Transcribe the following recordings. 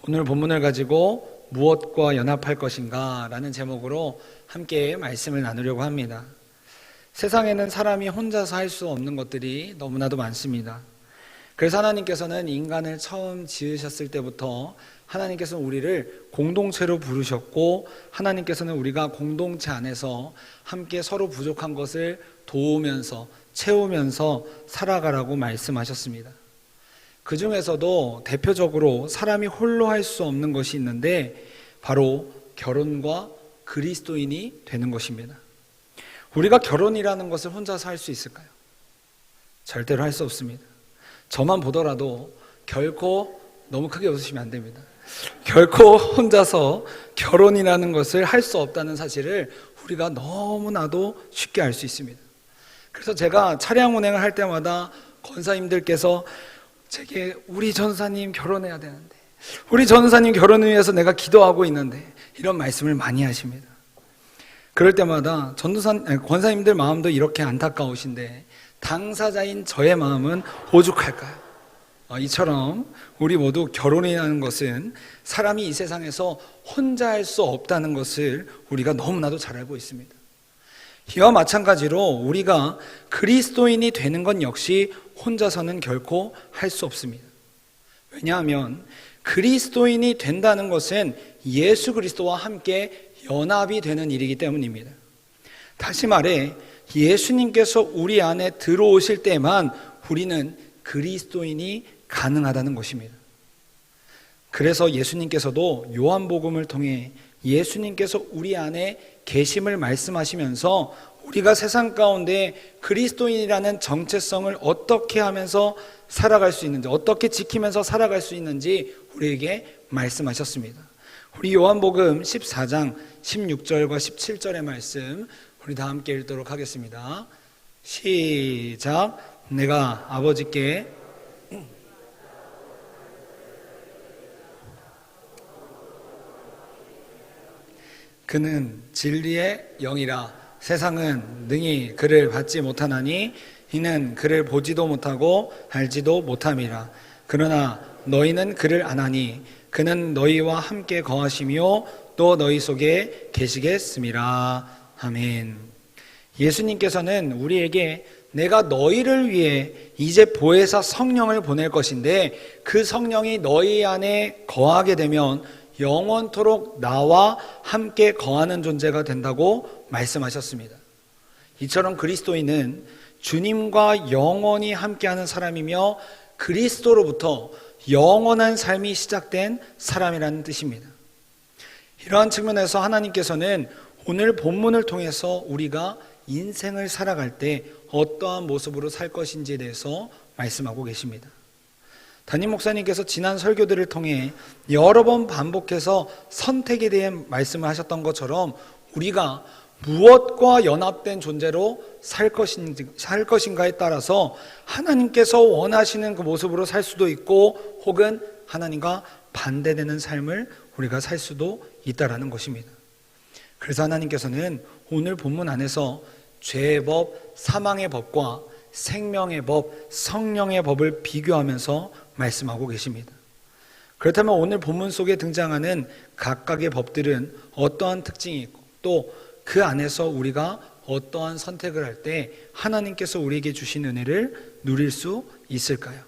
오늘 본문을 가지고 무엇과 연합할 것인가 라는 제목으로 함께 말씀을 나누려고 합니다. 세상에는 사람이 혼자서 할 수 없는 것들이 너무나도 많습니다. 그래서 하나님께서는 인간을 처음 지으셨을 때부터 하나님께서는 우리를 공동체로 부르셨고, 하나님께서는 우리가 공동체 안에서 함께 서로 부족한 것을 도우면서 채우면서 살아가라고 말씀하셨습니다. 그 중에서도 대표적으로 사람이 홀로 할 수 없는 것이 있는데 바로 결혼과 그리스도인이 되는 것입니다. 우리가 결혼이라는 것을 혼자서 할 수 있을까요? 절대로 할 수 없습니다. 저만 보더라도 결코, 너무 크게 웃으시면 안 됩니다. 결코 혼자서 결혼이라는 것을 할 수 없다는 사실을 우리가 너무나도 쉽게 알 수 있습니다. 그래서 제가 차량 운행을 할 때마다 권사님들께서 제게 우리 전사님 결혼해야 되는데, 우리 전사님 결혼을 위해서 내가 기도하고 있는데, 이런 말씀을 많이 하십니다. 그럴 때마다 권사님들 마음도 이렇게 안타까우신데 당사자인 저의 마음은 오죽할까요? 이처럼 우리 모두 결혼이라는 것은 사람이 이 세상에서 혼자 할 수 없다는 것을 우리가 너무나도 잘 알고 있습니다. 이와 마찬가지로 우리가 그리스도인이 되는 건 역시 혼자서는 결코 할 수 없습니다. 왜냐하면 그리스도인이 된다는 것은 예수 그리스도와 함께 연합이 되는 일이기 때문입니다. 다시 말해 예수님께서 우리 안에 들어오실 때만 우리는 그리스도인이 가능하다는 것입니다. 그래서 예수님께서도 요한복음을 통해 예수님께서 우리 안에 계심을 말씀하시면서 우리가 세상 가운데 그리스도인이라는 정체성을 어떻게 하면서 살아갈 수 있는지, 어떻게 지키면서 살아갈 수 있는지 우리에게 말씀하셨습니다. 우리 요한복음 14장 16절과 17절의 말씀 우리 다 함께 읽도록 하겠습니다. 시작. 내가 아버지께 그는 진리의 영이라 세상은 능히 그를 받지 못하나니 이는 그를 보지도 못하고 알지도 못함이라. 그러나 너희는 그를 아나니 그는 너희와 함께 거하시며 또 너희 속에 계시겠음이라. 아멘. 예수님께서는 우리에게 내가 너희를 위해 이제 보혜사 성령을 보낼 것인데 그 성령이 너희 안에 거하게 되면 영원토록 나와 함께 거하는 존재가 된다고 말씀하셨습니다. 이처럼 그리스도인은 주님과 영원히 함께하는 사람이며 그리스도로부터 영원한 삶이 시작된 사람이라는 뜻입니다. 이러한 측면에서 하나님께서는 오늘 본문을 통해서 우리가 인생을 살아갈 때 어떠한 모습으로 살 것인지에 대해서 말씀하고 계십니다. 담임 목사님께서 지난 설교들을 통해 여러 번 반복해서 선택에 대해 말씀을 하셨던 것처럼 우리가 무엇과 연합된 존재로 살 것인가에 따라서 하나님께서 원하시는 그 모습으로 살 수도 있고 혹은 하나님과 반대되는 삶을 우리가 살 수도 있다라는 것입니다. 그래서 하나님께서는 오늘 본문 안에서 죄의 법, 사망의 법과 생명의 법, 성령의 법을 비교하면서 말씀하고 계십니다. 그렇다면 오늘 본문 속에 등장하는 각각의 법들은 어떠한 특징이 있고 또 그 안에서 우리가 어떠한 선택을 할 때 하나님께서 우리에게 주신 은혜를 누릴 수 있을까요?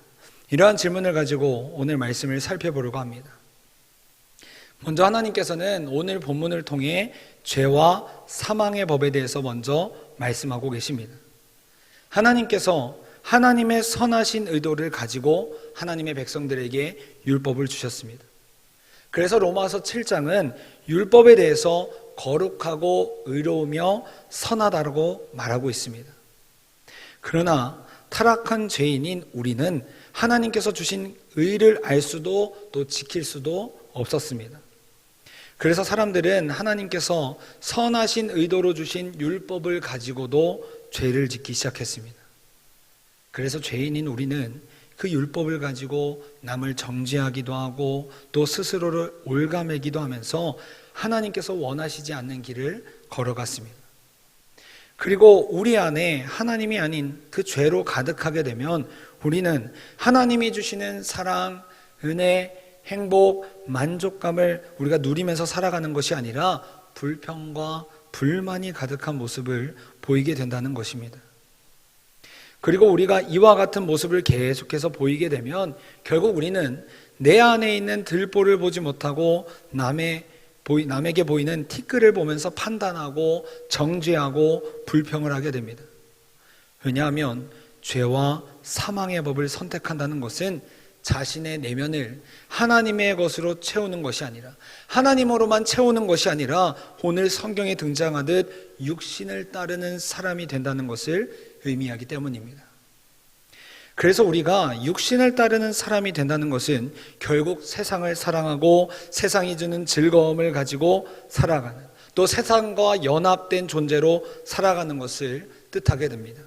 이러한 질문을 가지고 오늘 말씀을 살펴보려고 합니다. 먼저 하나님께서는 오늘 본문을 통해 죄와 사망의 법에 대해서 먼저 말씀하고 계십니다. 하나님께서 하나님의 선하신 의도를 가지고 하나님의 백성들에게 율법을 주셨습니다. 그래서 로마서 7장은 율법에 대해서 거룩하고 의로우며 선하다고 말하고 있습니다. 그러나 타락한 죄인인 우리는 하나님께서 주신 의를 알 수도 또 지킬 수도 없었습니다. 그래서 사람들은 하나님께서 선하신 의도로 주신 율법을 가지고도 죄를 짓기 시작했습니다. 그래서 죄인인 우리는 그 율법을 가지고 남을 정죄하기도 하고 또 스스로를 올가매기도 하면서 하나님께서 원하시지 않는 길을 걸어갔습니다. 그리고 우리 안에 하나님이 아닌 그 죄로 가득하게 되면 우리는 하나님이 주시는 사랑, 은혜, 행복, 만족감을 우리가 누리면서 살아가는 것이 아니라 불평과 불만이 가득한 모습을 보이게 된다는 것입니다. 그리고 우리가 이와 같은 모습을 계속해서 보이게 되면 결국 우리는 내 안에 있는 들보를 보지 못하고 남에게 보이는 티끌을 보면서 판단하고 정죄하고 불평을 하게 됩니다. 왜냐하면 죄와 사망의 법을 선택한다는 것은 자신의 내면을 하나님의 것으로 채우는 것이 아니라, 하나님으로만 채우는 것이 아니라 오늘 성경에 등장하듯 육신을 따르는 사람이 된다는 것을 의미하기 때문입니다. 그래서 우리가 육신을 따르는 사람이 된다는 것은 결국 세상을 사랑하고 세상이 주는 즐거움을 가지고 살아가는, 또 세상과 연합된 존재로 살아가는 것을 뜻하게 됩니다.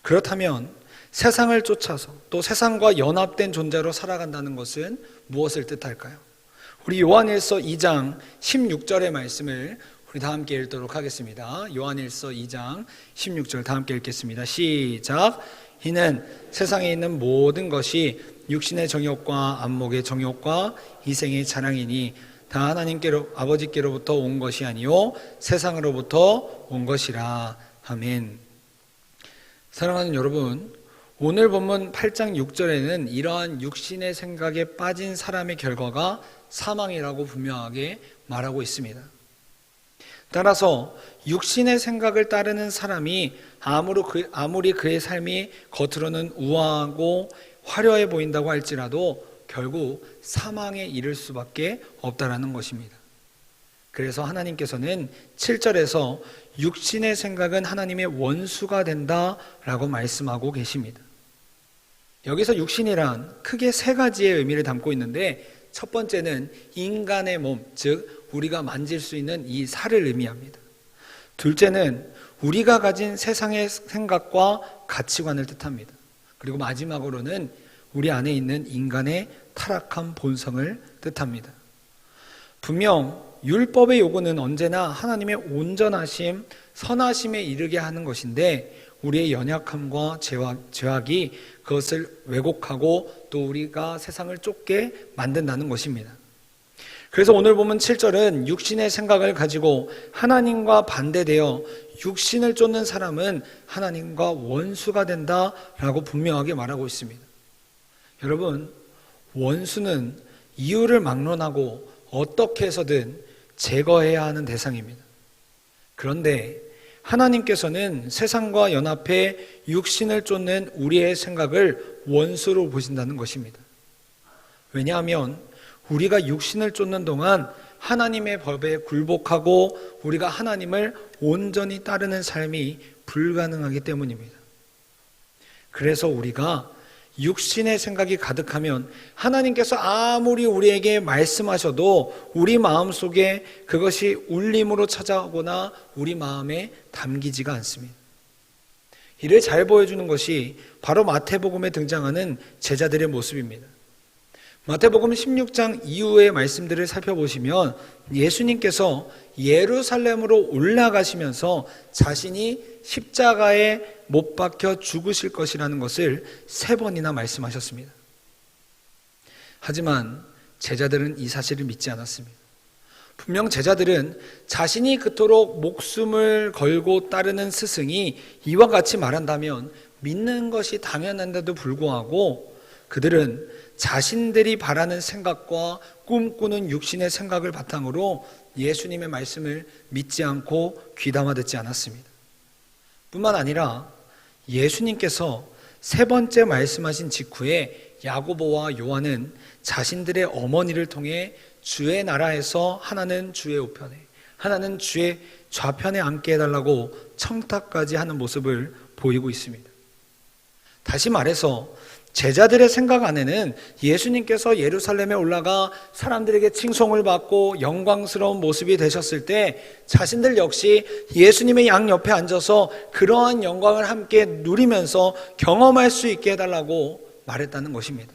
그렇다면 세상을 쫓아서 또 세상과 연합된 존재로 살아간다는 것은 무엇을 뜻할까요? 우리 요한일서 2장 16절의 말씀을 우리 다 함께 읽도록 하겠습니다. 요한일서 2장 16절 다 함께 읽겠습니다. 시작. 이는 세상에 있는 모든 것이 육신의 정욕과 안목의 정욕과 이생의 자랑이니 다 하나님께로 아버지께로부터 온 것이 아니요 세상으로부터 온 것이라. 아멘. 사랑하는 여러분, 오늘 본문 8장 6절에는 이러한 육신의 생각에 빠진 사람의 결과가 사망이라고 분명하게 말하고 있습니다. 따라서 육신의 생각을 따르는 사람이 아무리 그의 삶이 겉으로는 우아하고 화려해 보인다고 할지라도 결국 사망에 이를 수밖에 없다라는 것입니다. 그래서 하나님께서는 7절에서 육신의 생각은 하나님의 원수가 된다라고 말씀하고 계십니다. 여기서 육신이란 크게 세 가지의 의미를 담고 있는데, 첫 번째는 인간의 몸, 즉 우리가 만질 수 있는 이 살을 의미합니다. 둘째는 우리가 가진 세상의 생각과 가치관을 뜻합니다. 그리고 마지막으로는 우리 안에 있는 인간의 타락한 본성을 뜻합니다. 분명 율법의 요구는 언제나 하나님의 온전하심, 선하심에 이르게 하는 것인데 우리의 연약함과 죄악이 그것을 왜곡하고 또 우리가 세상을 쫓게 만든다는 것입니다. 그래서 오늘 보면 7절은 육신의 생각을 가지고 하나님과 반대되어 육신을 쫓는 사람은 하나님과 원수가 된다라고 분명하게 말하고 있습니다. 여러분, 원수는 이유를 막론하고 어떻게 해서든 제거해야 하는 대상입니다. 그런데 하나님께서는 세상과 연합해 육신을 쫓는 우리의 생각을 원수로 보신다는 것입니다. 왜냐하면 우리가 육신을 쫓는 동안 하나님의 법에 굴복하고 우리가 하나님을 온전히 따르는 삶이 불가능하기 때문입니다. 그래서 우리가 육신의 생각이 가득하면 하나님께서 아무리 우리에게 말씀하셔도 우리 마음속에 그것이 울림으로 찾아오거나 우리 마음에 담기지가 않습니다. 이를 잘 보여주는 것이 바로 마태복음에 등장하는 제자들의 모습입니다. 마태복음 16장 이후의 말씀들을 살펴보시면 예수님께서 예루살렘으로 올라가시면서 자신이 십자가에 못 박혀 죽으실 것이라는 것을 3번이나 말씀하셨습니다. 하지만 제자들은 이 사실을 믿지 않았습니다. 분명 제자들은 자신이 그토록 목숨을 걸고 따르는 스승이 이와 같이 말한다면 믿는 것이 당연한데도 불구하고 그들은 자신들이 바라는 생각과 꿈꾸는 육신의 생각을 바탕으로 예수님의 말씀을 믿지 않고 귀담아 듣지 않았습니다. 뿐만 아니라 예수님께서 3번째 말씀하신 직후에 야고보와 요한은 자신들의 어머니를 통해 주의 나라에서 하나는 주의 우편에 하나는 주의 좌편에 앉게 해달라고 청탁까지 하는 모습을 보이고 있습니다. 다시 말해서 제자들의 생각 안에는 예수님께서 예루살렘에 올라가 사람들에게 칭송을 받고 영광스러운 모습이 되셨을 때 자신들 역시 예수님의 양옆에 앉아서 그러한 영광을 함께 누리면서 경험할 수 있게 해달라고 말했다는 것입니다.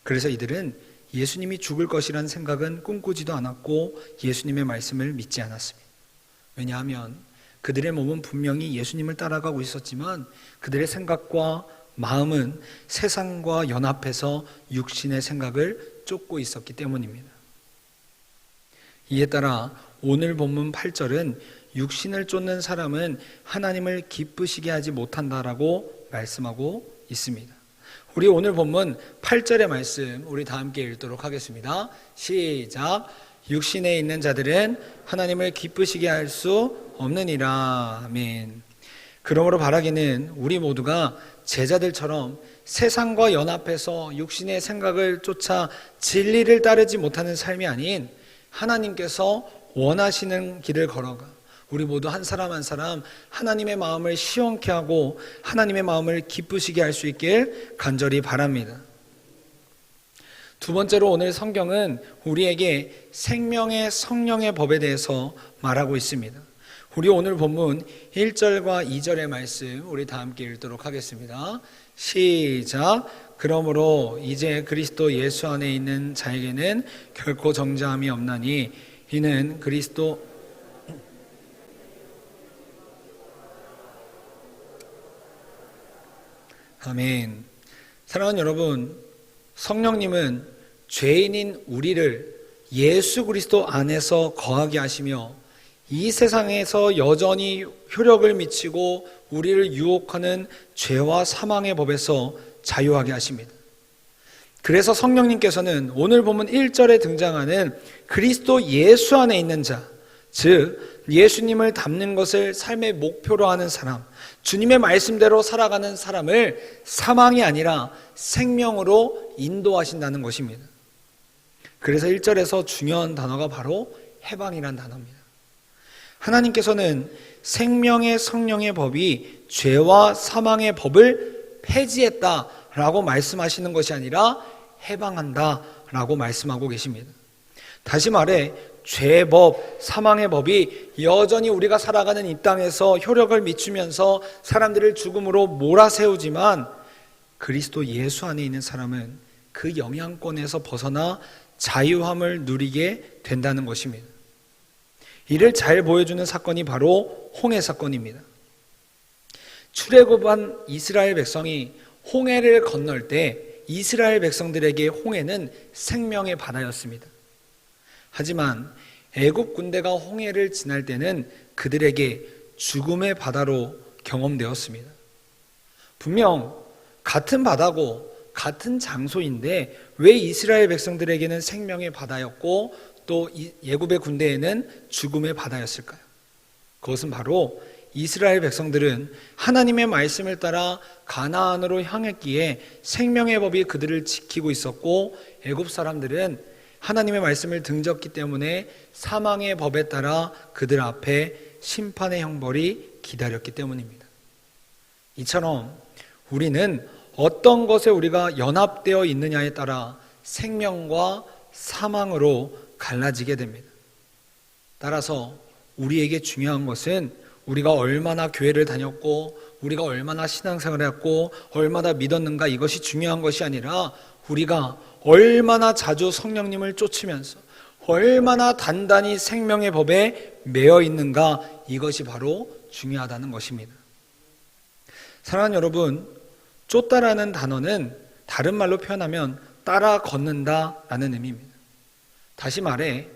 그래서 이들은 예수님이 죽을 것이라는 생각은 꿈꾸지도 않았고 예수님의 말씀을 믿지 않았습니다. 왜냐하면 그들의 몸은 분명히 예수님을 따라가고 있었지만 그들의 생각과 마음은 세상과 연합해서 육신의 생각을 쫓고 있었기 때문입니다. 이에 따라 오늘 본문 8절은 육신을 쫓는 사람은 하나님을 기쁘시게 하지 못한다라고 말씀하고 있습니다. 우리 오늘 본문 8절의 말씀 우리 다 함께 읽도록 하겠습니다. 시작. 육신에 있는 자들은 하나님을 기쁘시게 할 수 없느니라. 아멘. 그러므로 바라기는 우리 모두가 제자들처럼 세상과 연합해서 육신의 생각을 쫓아 진리를 따르지 못하는 삶이 아닌 하나님께서 원하시는 길을 걸어가 우리 모두 한 사람 한 사람 하나님의 마음을 시원케 하고 하나님의 마음을 기쁘시게 할 수 있길 간절히 바랍니다. 두 번째로 오늘 성경은 우리에게 생명의 성령의 법에 대해서 말하고 있습니다. 우리 오늘 본문 1절과 2절의 말씀 우리 다 함께 읽도록 하겠습니다. 시작. 그러므로 이제 그리스도 예수 안에 있는 자에게는 결코 정죄함이 없나니 이는 그리스도 아멘. 사랑하는 여러분, 성령님은 죄인인 우리를 예수 그리스도 안에서 거하게 하시며 이 세상에서 여전히 효력을 미치고 우리를 유혹하는 죄와 사망의 법에서 자유하게 하십니다. 그래서 성령님께서는 오늘 보면 1절에 등장하는 그리스도 예수 안에 있는 자, 즉 예수님을 닮는 것을 삶의 목표로 하는 사람, 주님의 말씀대로 살아가는 사람을 사망이 아니라 생명으로 인도하신다는 것입니다. 그래서 1절에서 중요한 단어가 바로 해방이란 단어입니다. 하나님께서는 생명의 성령의 법이 죄와 사망의 법을 폐지했다라고 말씀하시는 것이 아니라 해방한다라고 말씀하고 계십니다. 다시 말해 죄법, 사망의 법이 여전히 우리가 살아가는 이 땅에서 효력을 미치면서 사람들을 죽음으로 몰아세우지만 그리스도 예수 안에 있는 사람은 그 영향권에서 벗어나 자유함을 누리게 된다는 것입니다. 이를 잘 보여주는 사건이 바로 홍해 사건입니다. 출애굽한 이스라엘 백성이 홍해를 건널 때 이스라엘 백성들에게 홍해는 생명의 바다였습니다. 하지만 애굽 군대가 홍해를 지날 때는 그들에게 죽음의 바다로 경험되었습니다. 분명 같은 바다고 같은 장소인데 왜 이스라엘 백성들에게는 생명의 바다였고 또 애굽의 군대에는 죽음의 바다였을까요? 그것은 바로 이스라엘 백성들은 하나님의 말씀을 따라 가나안으로 향했기에 생명의 법이 그들을 지키고 있었고 애굽 사람들은 하나님의 말씀을 등졌기 때문에 사망의 법에 따라 그들 앞에 심판의 형벌이 기다렸기 때문입니다. 이처럼 우리는 어떤 것에 우리가 연합되어 있느냐에 따라 생명과 사망으로 갈라지게 됩니다. 따라서 우리에게 중요한 것은 우리가 얼마나 교회를 다녔고 우리가 얼마나 신앙생활을 했고 얼마나 믿었는가 이것이 중요한 것이 아니라 우리가 얼마나 자주 성령님을 쫓으면서 얼마나 단단히 생명의 법에 매여 있는가 이것이 바로 중요하다는 것입니다. 사랑하는 여러분, 쫓다라는 단어는 다른 말로 표현하면 따라 걷는다라는 의미입니다. 다시 말해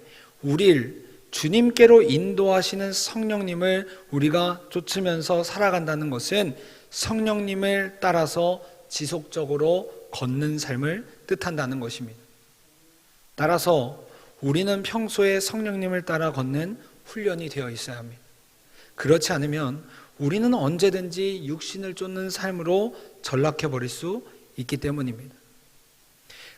우리를 주님께로 인도하시는 성령님을 우리가 쫓으면서 살아간다는 것은 성령님을 따라서 지속적으로 걷는 삶을 뜻한다는 것입니다. 따라서 우리는 평소에 성령님을 따라 걷는 훈련이 되어 있어야 합니다. 그렇지 않으면 우리는 언제든지 육신을 쫓는 삶으로 전락해버릴 수 있기 때문입니다.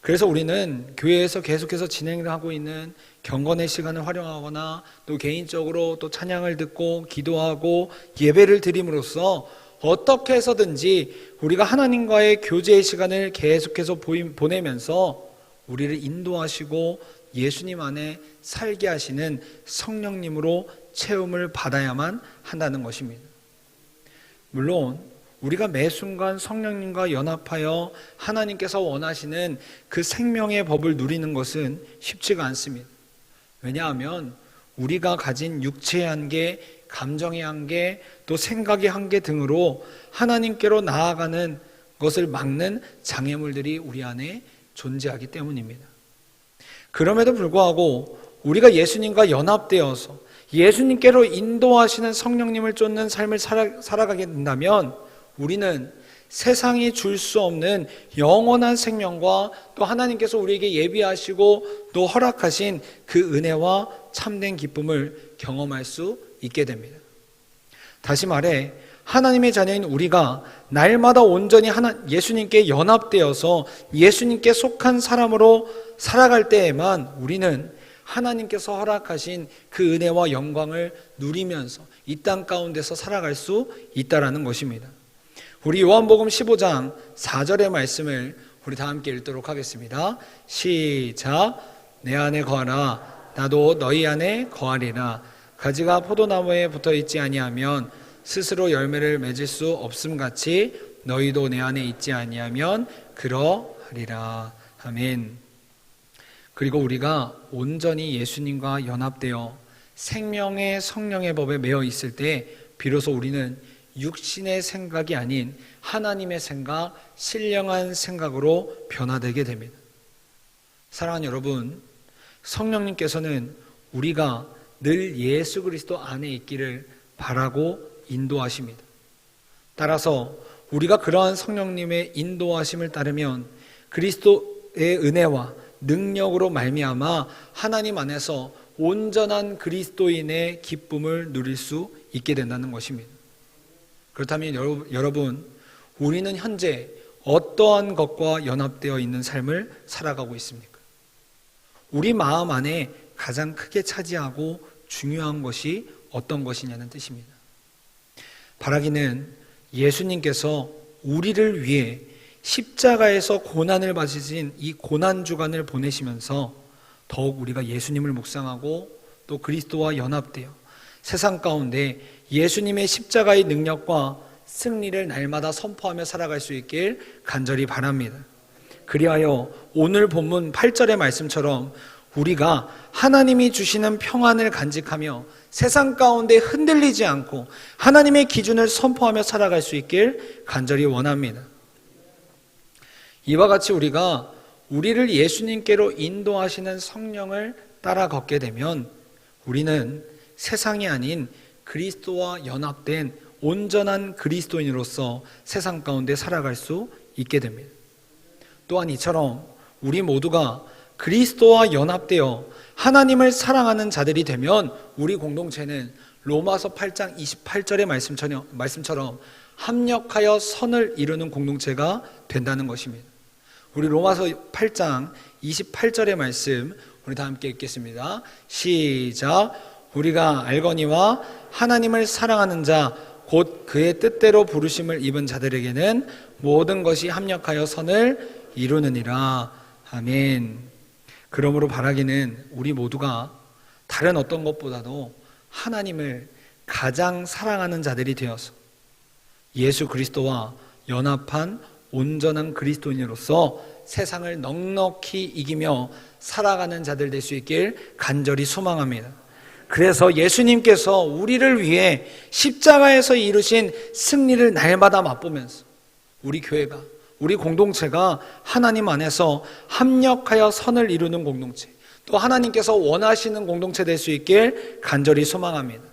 그래서 우리는 교회에서 계속해서 진행하고 있는 경건의 시간을 활용하거나 또 개인적으로 또 찬양을 듣고 기도하고 예배를 드림으로써 어떻게 해서든지 우리가 하나님과의 교제의 시간을 계속해서 보내면서 우리를 인도하시고 예수님 안에 살게 하시는 성령님으로 체험을 받아야만 한다는 것입니다. 물론 우리가 매 순간 성령님과 연합하여 하나님께서 원하시는 그 생명의 법을 누리는 것은 쉽지가 않습니다. 왜냐하면 우리가 가진 육체의 한계, 감정의 한계, 또 생각의 한계 등으로 하나님께로 나아가는 것을 막는 장애물들이 우리 안에 존재하기 때문입니다. 그럼에도 불구하고 우리가 예수님과 연합되어서 예수님께로 인도하시는 성령님을 쫓는 삶을 살아가게 된다면 우리는 세상이 줄 수 없는 영원한 생명과 또 하나님께서 우리에게 예비하시고 또 허락하신 그 은혜와 참된 기쁨을 경험할 수 있게 됩니다. 다시 말해 하나님의 자녀인 우리가 날마다 온전히 예수님께 연합되어서 예수님께 속한 사람으로 살아갈 때에만 우리는 하나님께서 허락하신 그 은혜와 영광을 누리면서 이 땅 가운데서 살아갈 수 있다라는 것입니다. 우리 요한복음 15장 4절의 말씀을 우리 다 함께 읽도록 하겠습니다. 시작. 내 안에 거하라 나도 너희 안에 거하리라. 가지가 포도나무에 붙어있지 아니하면 스스로 열매를 맺을 수 없음같이 너희도 내 안에 있지 아니하면 그러하리라. 아멘. 그리고 우리가 온전히 예수님과 연합되어 생명의 성령의 법에 매여 있을 때 비로소 우리는 육신의 생각이 아닌 하나님의 생각, 신령한 생각으로 변화되게 됩니다. 사랑하는 여러분, 성령님께서는 우리가 늘 예수 그리스도 안에 있기를 바라고 인도하십니다. 따라서 우리가 그러한 성령님의 인도하심을 따르면 그리스도의 은혜와 능력으로 말미암아 하나님 안에서 온전한 그리스도인의 기쁨을 누릴 수 있게 된다는 것입니다. 그렇다면 여러분, 우리는 현재 어떠한 것과 연합되어 있는 삶을 살아가고 있습니까? 우리 마음 안에 가장 크게 차지하고 중요한 것이 어떤 것이냐는 뜻입니다. 바라기는 예수님께서 우리를 위해 십자가에서 고난을 받으신 이 고난주간을 보내시면서 더욱 우리가 예수님을 묵상하고 또 그리스도와 연합되어 세상 가운데 예수님의 십자가의 능력과 승리를 날마다 선포하며 살아갈 수 있길 간절히 바랍니다. 그리하여 오늘 본문 8절의 말씀처럼 우리가 하나님이 주시는 평안을 간직하며 세상 가운데 흔들리지 않고 하나님의 기준을 선포하며 살아갈 수 있길 간절히 원합니다. 이와 같이 우리가 우리를 예수님께로 인도하시는 성령을 따라 걷게 되면 우리는 세상이 아닌 그리스도와 연합된 온전한 그리스도인으로서 세상 가운데 살아갈 수 있게 됩니다. 또한 이처럼 우리 모두가 그리스도와 연합되어 하나님을 사랑하는 자들이 되면 우리 공동체는 로마서 8장 28절의 말씀처럼 합력하여 선을 이루는 공동체가 된다는 것입니다. 우리 로마서 8장 28절의 말씀 우리 다 함께 읽겠습니다. 시작. 우리가 알거니와 하나님을 사랑하는 자 곧 그의 뜻대로 부르심을 입은 자들에게는 모든 것이 합력하여 선을 이루느니라. 아멘. 그러므로 바라기는 우리 모두가 다른 어떤 것보다도 하나님을 가장 사랑하는 자들이 되어서 예수 그리스도와 연합한 온전한 그리스도인으로서 세상을 넉넉히 이기며 살아가는 자들 될 수 있길 간절히 소망합니다. 그래서 예수님께서 우리를 위해 십자가에서 이루신 승리를 날마다 맛보면서 우리 교회가, 우리 공동체가 하나님 안에서 합력하여 선을 이루는 공동체, 또 하나님께서 원하시는 공동체 될 수 있길 간절히 소망합니다.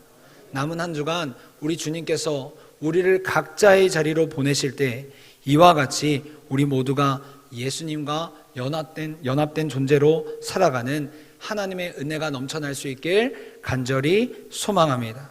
남은 한 주간 우리 주님께서 우리를 각자의 자리로 보내실 때 이와 같이 우리 모두가 예수님과 연합된 존재로 살아가는 하나님의 은혜가 넘쳐날 수 있길 간절히 소망합니다.